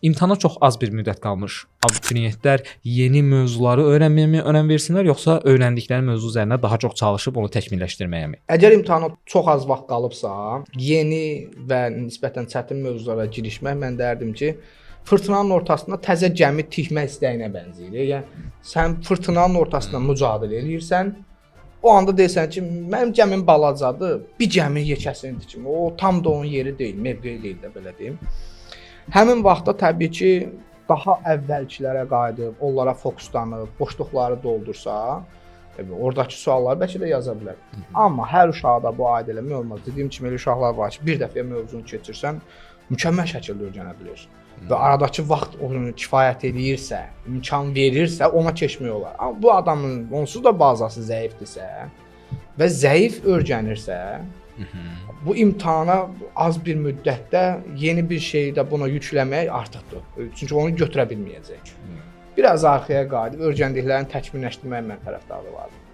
İmtahana çox az bir müddət qalmış. Abituriyentlər yeni mövzuları öyrənməyə önəm versinlər, yoxsa öyrəndikləri mövzu üzərində daha çox çalışıb onu təkmilləşdirməyəmi? Əgər imtahana çox az vaxt qalıbsa, yeni və nisbətən çətin mövzulara girişmək mən dərdim ki, fırtınanın ortasında təzə gəmi tikmək istəyinə bənzəyir. Yəni sən fırtınanın ortasında mücadilə edirsən, o anda deyirsən ki, mənim gəmim balacadır, bir gəmi yekəsini tikim. O tam da onun yeri deyil, mövqeyi deyil də belə deyim. Həmin vaxtda təbii ki, daha əvvəlkilərə qayıdıb, onlara fokuslanıb, boşluqları doldursa, oradakı sualları bəlkə də yaza bilər. Amma hər uşaqda bu aid eləmək olmaz. Dediyim kimi elə uşaqlar var ki, bir dəfə mövzunu keçirsən, mükəmməl şəkildə öyrənə bilirsən. Və aradakı vaxt onu kifayət edirsə, imkan verirsə, ona keçmək olar. Amma bu adamın onsuz da bazası zəifdirsə və zəif öyrənirsə, bu imtahana az bir müddətdə yeni bir şeyi də buna yükləmək artıqdır. Çünki onu götürə bilməyəcək. Biraz arxaya qayıdıb öyrəndiklərini təkmilləşdirmək mən tərəfdarı vardım.